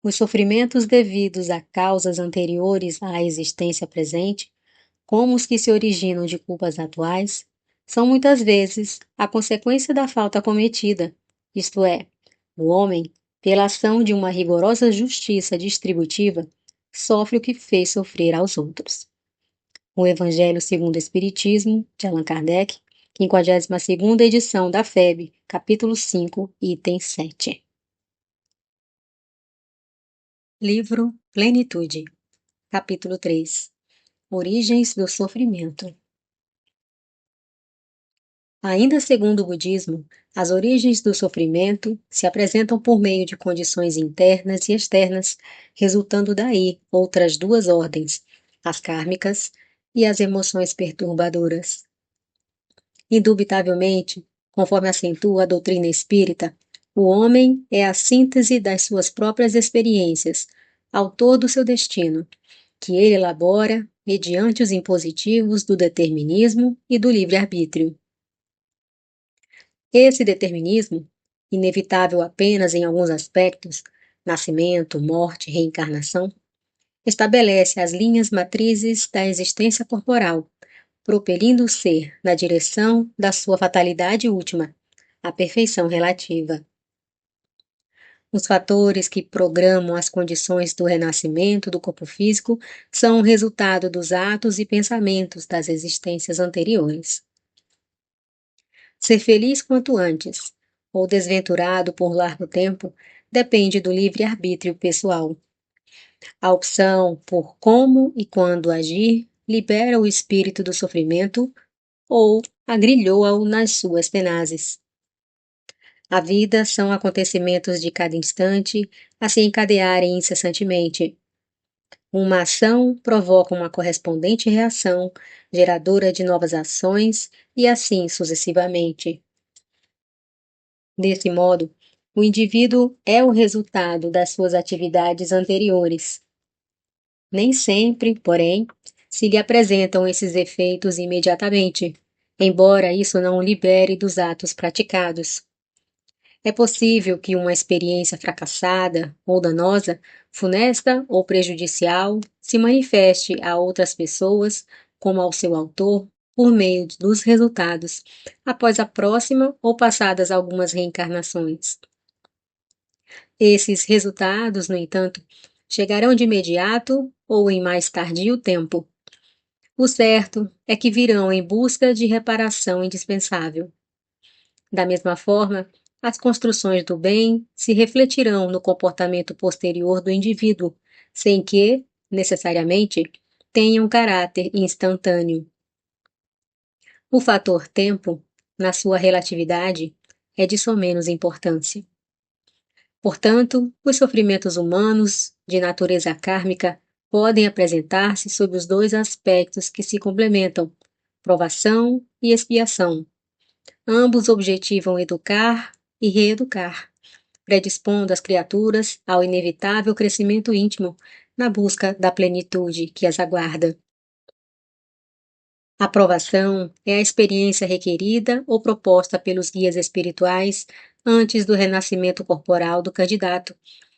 Os sofrimentos devidos a causas anteriores à existência presente, como os que se originam de culpas atuais, são muitas vezes a consequência da falta cometida, isto é, o homem, pela ação de uma rigorosa justiça distributiva, sofre o que fez sofrer aos outros. O Evangelho segundo o Espiritismo, de Allan Kardec, 52ª edição da FEB, capítulo 5, item 7. Livro Plenitude, capítulo 3. Origens do sofrimento. Ainda segundo o budismo, as origens do sofrimento se apresentam por meio de condições internas e externas, resultando daí outras duas ordens, as kármicas e as emoções perturbadoras. Indubitavelmente, conforme acentua a doutrina espírita, o homem é a síntese das suas próprias experiências, autor do seu destino, que ele elabora mediante os impositivos do determinismo e do livre-arbítrio. Esse determinismo, inevitável apenas em alguns aspectos, nascimento, morte, reencarnação, estabelece as linhas matrizes da existência corporal, propelindo o ser na direção da sua fatalidade última, a perfeição relativa. Os fatores que programam as condições do renascimento do corpo físico são o resultado dos atos e pensamentos das existências anteriores. Ser feliz quanto antes, ou desventurado por largo tempo, depende do livre-arbítrio pessoal. A opção por como e quando agir libera o espírito do sofrimento ou agrilhoa-o nas suas tenazes. A vida são acontecimentos de cada instante a se encadearem incessantemente. Uma ação provoca uma correspondente reação, geradora de novas ações, e assim sucessivamente. Desse modo, o indivíduo é o resultado das suas atividades anteriores. Nem sempre, porém, se lhe apresentam esses efeitos imediatamente, embora isso não o libere dos atos praticados. É possível que uma experiência fracassada ou danosa, funesta ou prejudicial, se manifeste a outras pessoas, como ao seu autor, por meio dos resultados, após a próxima ou passadas algumas reencarnações. Esses resultados, no entanto, chegarão de imediato ou em mais tardio tempo. O certo é que virão em busca de reparação indispensável. Da mesma forma, as construções do bem se refletirão no comportamento posterior do indivíduo, sem que, necessariamente, tenham caráter instantâneo. O fator tempo, na sua relatividade, é de somenos importância. Portanto, os sofrimentos humanos, de natureza kármica, podem apresentar-se sob os dois aspectos que se complementam, provação e expiação. Ambos objetivam educar e reeducar, predispondo as criaturas ao inevitável crescimento íntimo na busca da plenitude que as aguarda. A provação é a experiência requerida ou proposta pelos guias espirituais antes do renascimento corporal do candidato,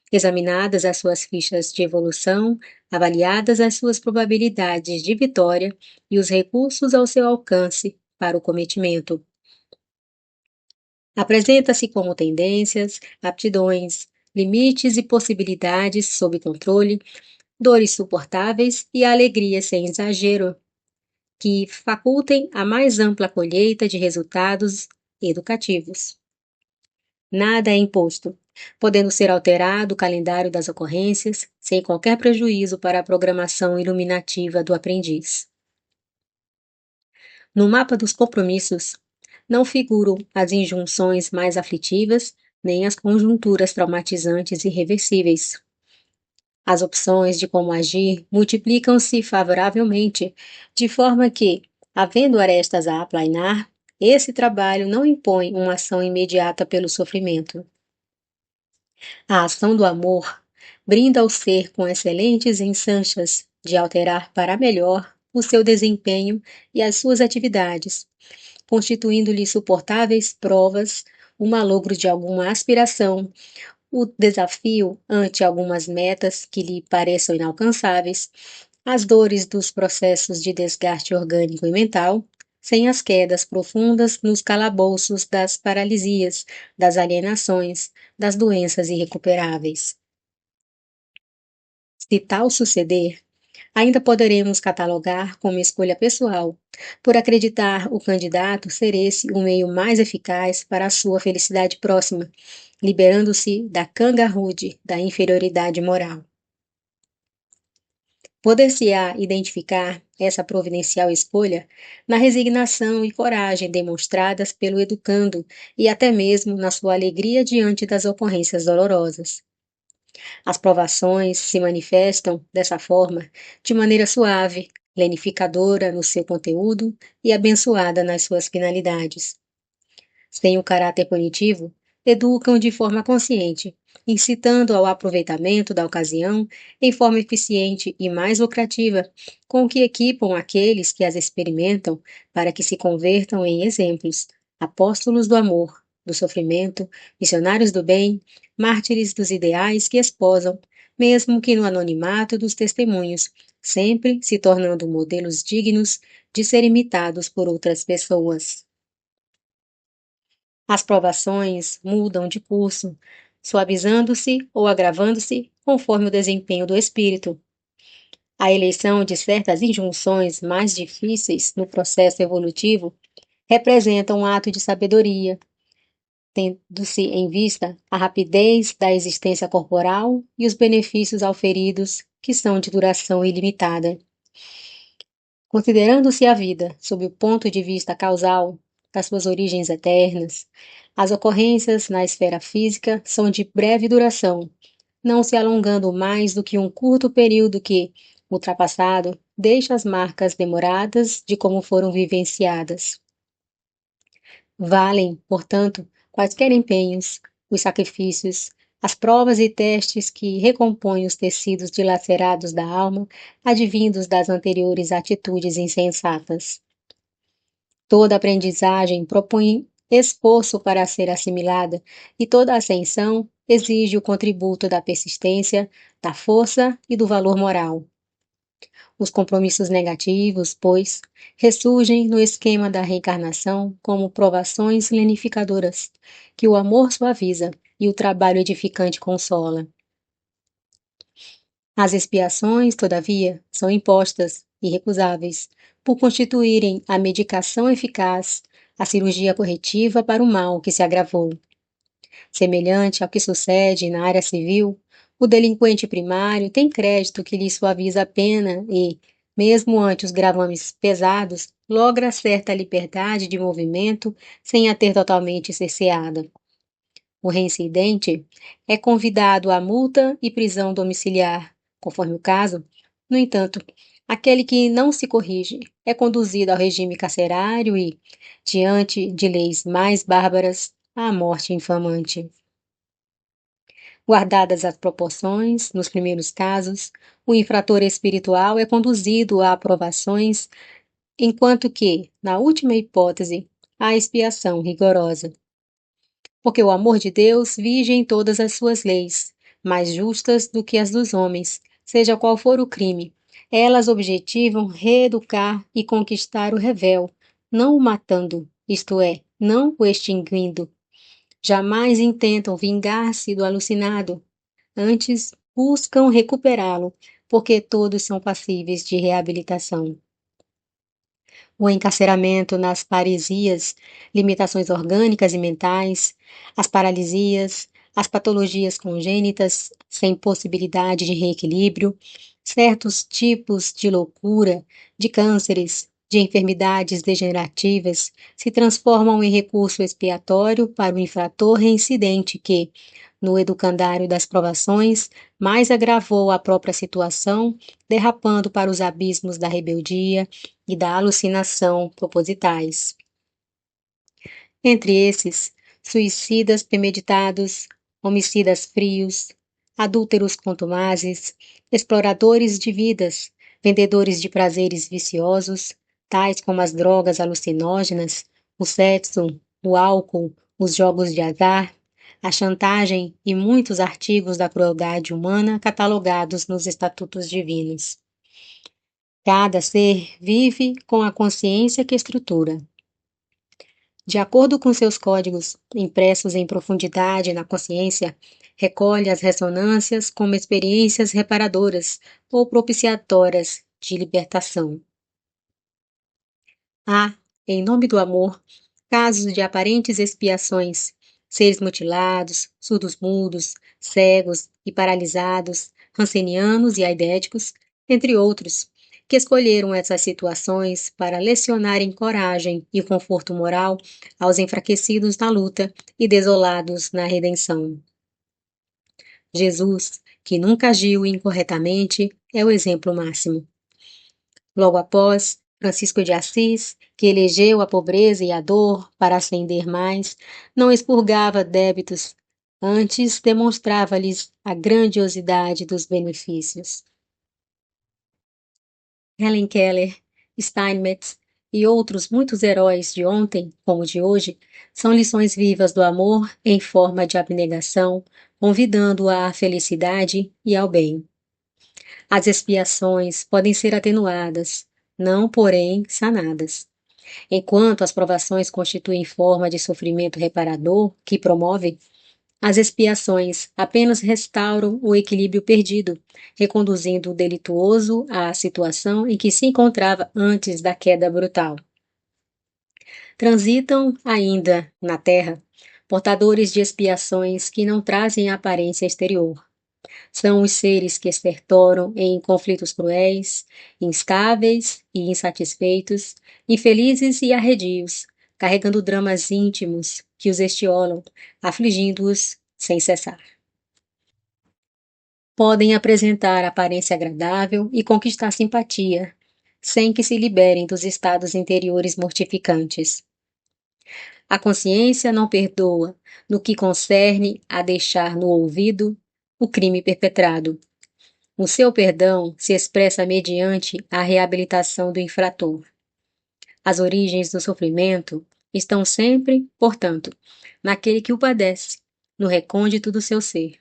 examinadas as suas fichas de evolução, avaliadas as suas probabilidades de vitória e os recursos ao seu alcance para o cometimento. Apresenta-se como tendências, aptidões, limites e possibilidades sob controle, dores suportáveis e alegrias sem exagero, que facultem a mais ampla colheita de resultados educativos. Nada é imposto, podendo ser alterado o calendário das ocorrências, sem qualquer prejuízo para a programação iluminativa do aprendiz. No mapa dos compromissos, não figuram as injunções mais aflitivas, nem as conjunturas traumatizantes irreversíveis. As opções de como agir multiplicam-se favoravelmente, de forma que, havendo arestas a aplainar, esse trabalho não impõe uma ação imediata pelo sofrimento. A ação do amor brinda ao ser com excelentes ensanchas de alterar para melhor o seu desempenho e as suas atividades, constituindo-lhe suportáveis provas o malogro de alguma aspiração o desafio ante algumas metas que lhe pareçam inalcançáveis, as dores dos processos de desgaste orgânico e mental, sem as quedas profundas nos calabouços das paralisias, das alienações, das doenças irrecuperáveis. Se tal suceder, ainda poderemos catalogar como escolha pessoal, por acreditar o candidato ser esse o meio mais eficaz para a sua felicidade próxima, liberando-se da canga-rude da inferioridade moral. Poder-se-á identificar essa providencial escolha na resignação e coragem demonstradas pelo educando e até mesmo na sua alegria diante das ocorrências dolorosas. As provações se manifestam, dessa forma, de maneira suave, lenificadora no seu conteúdo e abençoada nas suas finalidades. Sem o caráter punitivo, educam de forma consciente, incitando ao aproveitamento da ocasião em forma eficiente e mais lucrativa, com que equipam aqueles que as experimentam para que se convertam em exemplos, apóstolos do amor, do sofrimento, missionários do bem, mártires dos ideais que esposam, mesmo que no anonimato dos testemunhos, sempre se tornando modelos dignos de ser imitados por outras pessoas. As provações mudam de curso, suavizando-se ou agravando-se conforme o desempenho do espírito. A eleição de certas injunções mais difíceis no processo evolutivo representa um ato de sabedoria, tendo-se em vista a rapidez da existência corporal e os benefícios auferidos, que são de duração ilimitada. Considerando-se a vida sob o ponto de vista causal, das suas origens eternas, as ocorrências na esfera física são de breve duração, não se alongando mais do que um curto período que, ultrapassado, deixa as marcas demoradas de como foram vivenciadas. Valem, portanto, quaisquer empenhos, os sacrifícios, as provas e testes que recompõem os tecidos dilacerados da alma, advindos das anteriores atitudes insensatas. Toda aprendizagem propõe esforço para ser assimilada, e toda ascensão exige o contributo da persistência, da força e do valor moral. Os compromissos negativos, pois, ressurgem no esquema da reencarnação como provações lenificadoras, que o amor suaviza e o trabalho edificante consola. As expiações, todavia, são impostas, irrecusáveis, por constituírem a medicação eficaz, a cirurgia corretiva para o mal que se agravou. Semelhante ao que sucede na área civil, o delinquente primário tem crédito que lhe suaviza a pena e, mesmo ante os gravames pesados, logra certa liberdade de movimento sem a ter totalmente cerceada. O reincidente é convidado à multa e prisão domiciliar, conforme o caso. No entanto, aquele que não se corrige é conduzido ao regime carcerário e, diante de leis mais bárbaras, à morte infamante. Guardadas as proporções, nos primeiros casos, o infrator espiritual é conduzido a aprovações, enquanto que, na última hipótese, há expiação rigorosa. Porque o amor de Deus vige em todas as suas leis, mais justas do que as dos homens, seja qual for o crime. Elas objetivam reeducar e conquistar o revel, não o matando, isto é, não o extinguindo. Jamais intentam vingar-se do alucinado, antes buscam recuperá-lo, porque todos são passíveis de reabilitação. O encarceramento nas paresias, limitações orgânicas e mentais, as paralisias, as patologias congênitas sem possibilidade de reequilíbrio, certos tipos de loucura, de cânceres, de enfermidades degenerativas se transformam em recurso expiatório para o infrator reincidente que, no educandário das provações, mais agravou a própria situação, derrapando para os abismos da rebeldia e da alucinação propositais. Entre esses, suicidas premeditados, homicidas frios, adúlteros contumazes, exploradores de vidas, vendedores de prazeres viciosos, tais como as drogas alucinógenas, o sexo, o álcool, os jogos de azar, a chantagem e muitos artigos da crueldade humana catalogados nos estatutos divinos. Cada ser vive com a consciência que estrutura. De acordo com seus códigos, impressos em profundidade na consciência, recolhe as ressonâncias como experiências reparadoras ou propiciatórias de libertação. Há, em nome do amor, casos de aparentes expiações, seres mutilados, surdos-mudos, cegos e paralisados, rancenianos e aidéticos, entre outros, que escolheram essas situações para lecionarem coragem e conforto moral aos enfraquecidos na luta e desolados na redenção. Jesus, que nunca agiu incorretamente, é o exemplo máximo. Logo após, Francisco de Assis, que elegeu a pobreza e a dor para ascender mais, não expurgava débitos, antes demonstrava-lhes a grandiosidade dos benefícios. Helen Keller, Steinmetz e outros muitos heróis de ontem, como de hoje, são lições vivas do amor em forma de abnegação, convidando à felicidade e ao bem. As expiações podem ser atenuadas, não, porém, sanadas. Enquanto as provações constituem forma de sofrimento reparador que promove, as expiações apenas restauram o equilíbrio perdido, reconduzindo o delituoso à situação em que se encontrava antes da queda brutal. Transitam ainda na Terra portadores de expiações que não trazem aparência exterior. São os seres que estertoram em conflitos cruéis, instáveis e insatisfeitos, infelizes e arredios, carregando dramas íntimos que os estiolam, afligindo-os sem cessar. Podem apresentar aparência agradável e conquistar simpatia, sem que se liberem dos estados interiores mortificantes. A consciência não perdoa no que concerne a deixar no ouvido o crime perpetrado. O seu perdão se expressa mediante a reabilitação do infrator. As origens do sofrimento estão sempre, portanto, naquele que o padece, no recôndito do seu ser,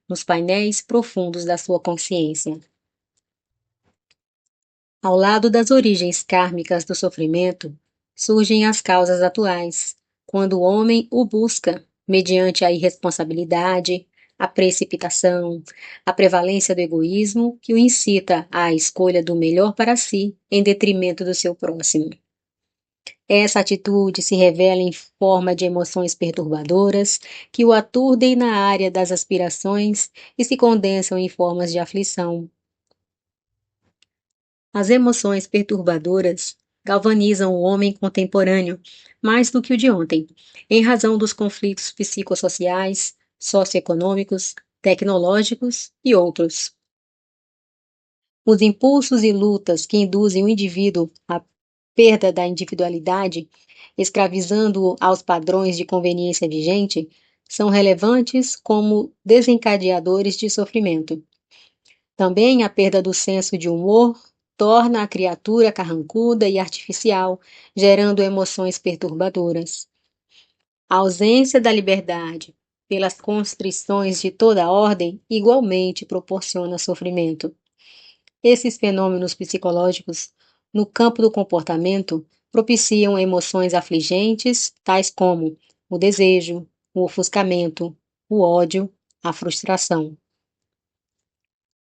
nos painéis profundos da sua consciência. Ao lado das origens kármicas do sofrimento, surgem as causas atuais, quando o homem o busca mediante a irresponsabilidade, a precipitação, a prevalência do egoísmo que o incita à escolha do melhor para si em detrimento do seu próximo. Essa atitude se revela em forma de emoções perturbadoras que o aturdem na área das aspirações e se condensam em formas de aflição. As emoções perturbadoras galvanizam o homem contemporâneo mais do que o de ontem, em razão dos conflitos psicossociais, socioeconômicos, tecnológicos e outros. Os impulsos e lutas que induzem o indivíduo à perda da individualidade, escravizando-o aos padrões de conveniência vigente, são relevantes como desencadeadores de sofrimento. Também a perda do senso de humor torna a criatura carrancuda e artificial, gerando emoções perturbadoras. A ausência da liberdade, pelas constrições de toda a ordem, igualmente proporciona sofrimento. Esses fenômenos psicológicos, no campo do comportamento, propiciam emoções afligentes, tais como o desejo, o ofuscamento, o ódio, a frustração.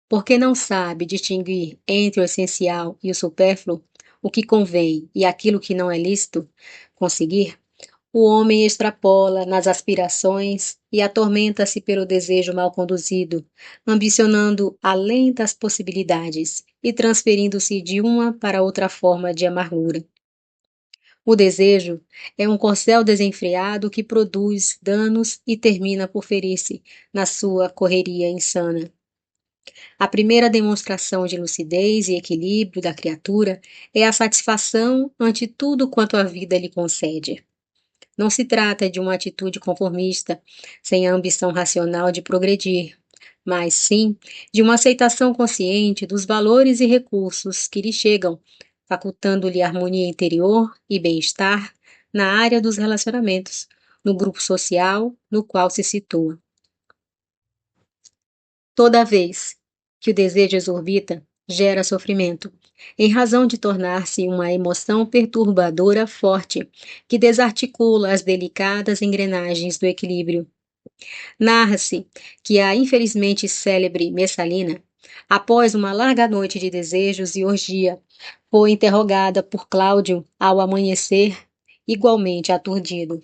Porque não sabe distinguir entre o essencial e o supérfluo, o que convém e aquilo que não é lícito conseguir, o homem extrapola nas aspirações e atormenta-se pelo desejo mal conduzido, ambicionando além das possibilidades e transferindo-se de uma para outra forma de amargura. O desejo é um corcel desenfreado que produz danos e termina por ferir-se na sua correria insana. A primeira demonstração de lucidez e equilíbrio da criatura é a satisfação ante tudo quanto a vida lhe concede. Não se trata de uma atitude conformista, sem a ambição racional de progredir, mas sim de uma aceitação consciente dos valores e recursos que lhe chegam, facultando-lhe harmonia interior e bem-estar na área dos relacionamentos, no grupo social no qual se situa. Toda vez que o desejo exorbita, gera sofrimento, em razão de tornar-se uma emoção perturbadora forte, que desarticula as delicadas engrenagens do equilíbrio. Narra-se que a infelizmente célebre Messalina, após uma larga noite de desejos e orgia, foi interrogada por Cláudio ao amanhecer, igualmente aturdido.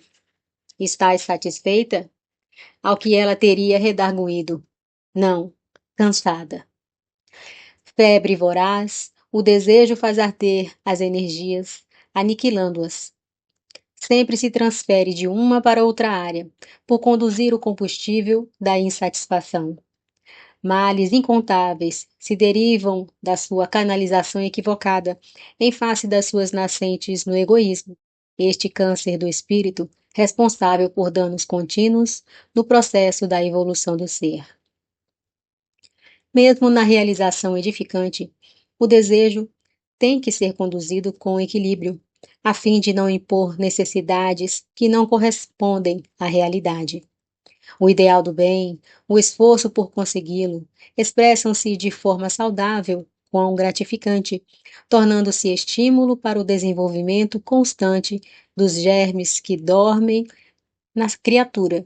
Estás satisfeita? Ao que ela teria redarguído. Não, cansada. Febre voraz, o desejo faz arder as energias, aniquilando-as. Sempre se transfere de uma para outra área, por conduzir o combustível da insatisfação. Males incontáveis se derivam da sua canalização equivocada, em face das suas nascentes no egoísmo. Este câncer do espírito, responsável por danos contínuos no processo da evolução do ser. Mesmo na realização edificante, o desejo tem que ser conduzido com equilíbrio, a fim de não impor necessidades que não correspondem à realidade. O ideal do bem, o esforço por consegui-lo, expressam-se de forma saudável, quão gratificante, tornando-se estímulo para o desenvolvimento constante dos germes que dormem na criatura,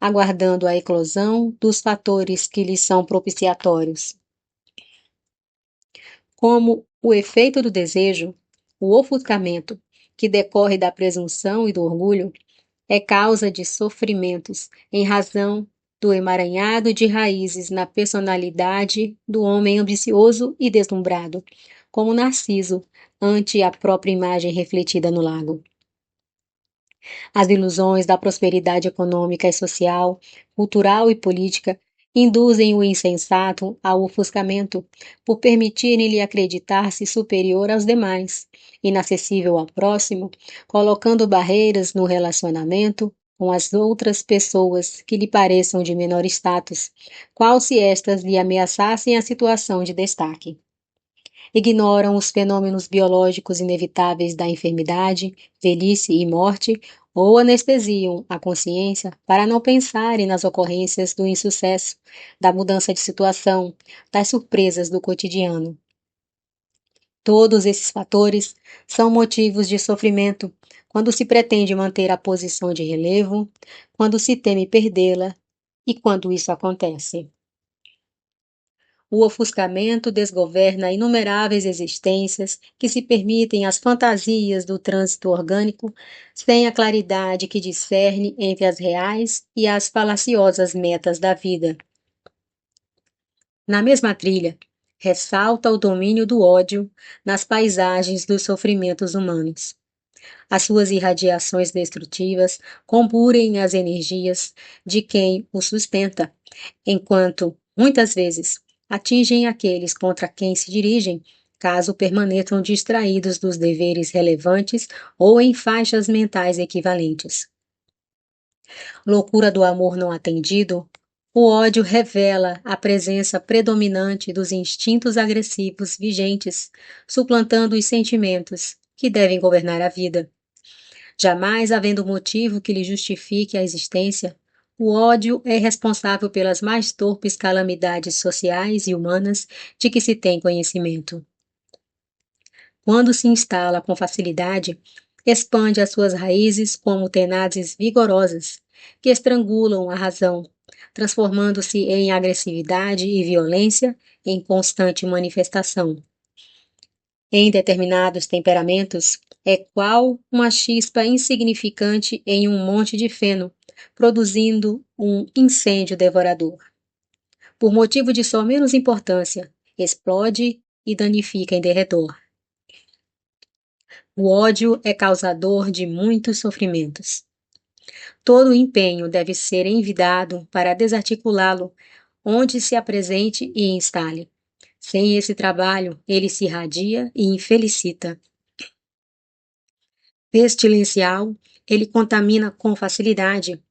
aguardando a eclosão dos fatores que lhes são propiciatórios. Como o efeito do desejo, o ofuscamento, que decorre da presunção e do orgulho, é causa de sofrimentos em razão do emaranhado de raízes na personalidade do homem ambicioso e deslumbrado, como Narciso, ante a própria imagem refletida no lago. As ilusões da prosperidade econômica e social, cultural e política induzem o insensato ao ofuscamento, por permitirem-lhe acreditar-se superior aos demais, inacessível ao próximo, colocando barreiras no relacionamento com as outras pessoas que lhe pareçam de menor status, qual se estas lhe ameaçassem a situação de destaque. Ignoram os fenômenos biológicos inevitáveis da enfermidade, velhice e morte, ou anestesiam a consciência para não pensarem nas ocorrências do insucesso, da mudança de situação, das surpresas do cotidiano. Todos esses fatores são motivos de sofrimento quando se pretende manter a posição de relevo, quando se teme perdê-la e quando isso acontece. O ofuscamento desgoverna inumeráveis existências que se permitem as fantasias do trânsito orgânico sem a claridade que discerne entre as reais e as falaciosas metas da vida. Na mesma trilha, ressalta o domínio do ódio nas paisagens dos sofrimentos humanos. As suas irradiações destrutivas comburem as energias de quem o sustenta, enquanto, muitas vezes, atingem aqueles contra quem se dirigem, caso permaneçam distraídos dos deveres relevantes ou em faixas mentais equivalentes. Loucura do amor não atendido, o ódio revela a presença predominante dos instintos agressivos vigentes, suplantando os sentimentos que devem governar a vida. Jamais havendo motivo que lhe justifique a existência, o ódio é responsável pelas mais torpes calamidades sociais e humanas de que se tem conhecimento. Quando se instala com facilidade, expande as suas raízes como tenazes vigorosas, que estrangulam a razão, transformando-se em agressividade e violência em constante manifestação. Em determinados temperamentos, é qual uma chispa insignificante em um monte de feno, produzindo um incêndio devorador. Por motivo de só menos importância, explode e danifica em derredor. O ódio é causador de muitos sofrimentos. Todo empenho deve ser envidado para desarticulá-lo, onde se apresente e instale. Sem esse trabalho, ele se irradia e infelicita. Pestilencial, ele contamina com facilidade,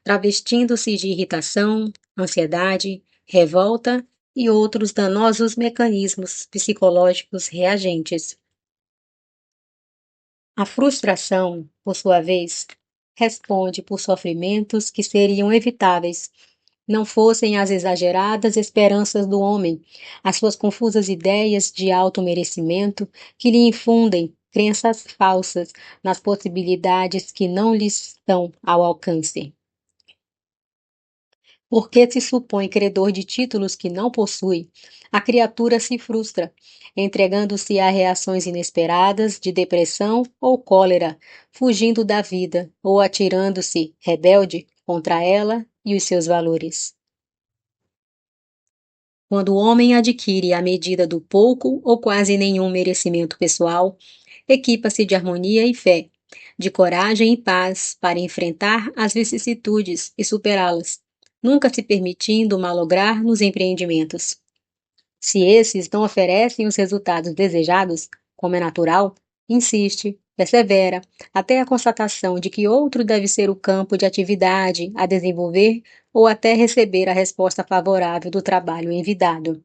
travestindo-se de irritação, ansiedade, revolta e outros danosos mecanismos psicológicos reagentes. A frustração, por sua vez, responde por sofrimentos que seriam evitáveis, não fossem as exageradas esperanças do homem, as suas confusas ideias de auto-merecimento que lhe infundem crenças falsas nas possibilidades que não lhes estão ao alcance. Porque se supõe credor de títulos que não possui, a criatura se frustra, entregando-se a reações inesperadas de depressão ou cólera, fugindo da vida ou atirando-se, rebelde, contra ela e os seus valores. Quando o homem adquire a medida do pouco ou quase nenhum merecimento pessoal, equipa-se de harmonia e fé, de coragem e paz para enfrentar as vicissitudes e superá-las, nunca se permitindo malograr nos empreendimentos. Se esses não oferecem os resultados desejados, como é natural, insiste, persevera, até a constatação de que outro deve ser o campo de atividade a desenvolver ou até receber a resposta favorável do trabalho envidado.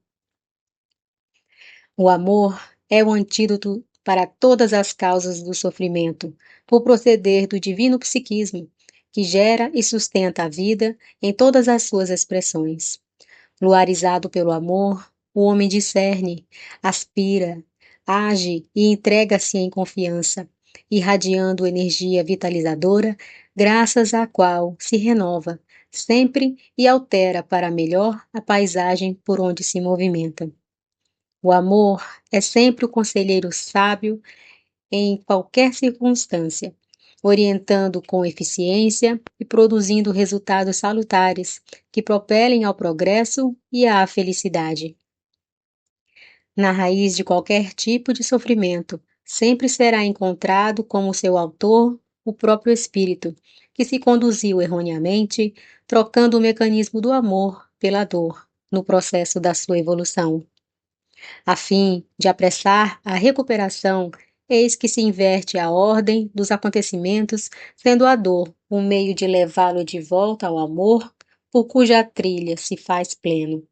O amor é o antídoto para todas as causas do sofrimento, por proceder do divino psiquismo, que gera e sustenta a vida em todas as suas expressões. Luarizado pelo amor, o homem discerne, aspira, age e entrega-se em confiança, irradiando energia vitalizadora, graças à qual se renova, sempre e altera para melhor a paisagem por onde se movimenta. O amor é sempre o conselheiro sábio em qualquer circunstância, orientando com eficiência e produzindo resultados salutares que propelem ao progresso e à felicidade. Na raiz de qualquer tipo de sofrimento, sempre será encontrado como seu autor o próprio espírito, que se conduziu erroneamente, trocando o mecanismo do amor pela dor, no processo da sua evolução. A fim de apressar a recuperação, eis que se inverte a ordem dos acontecimentos, sendo a dor um meio de levá-lo de volta ao amor, por cuja trilha se faz pleno.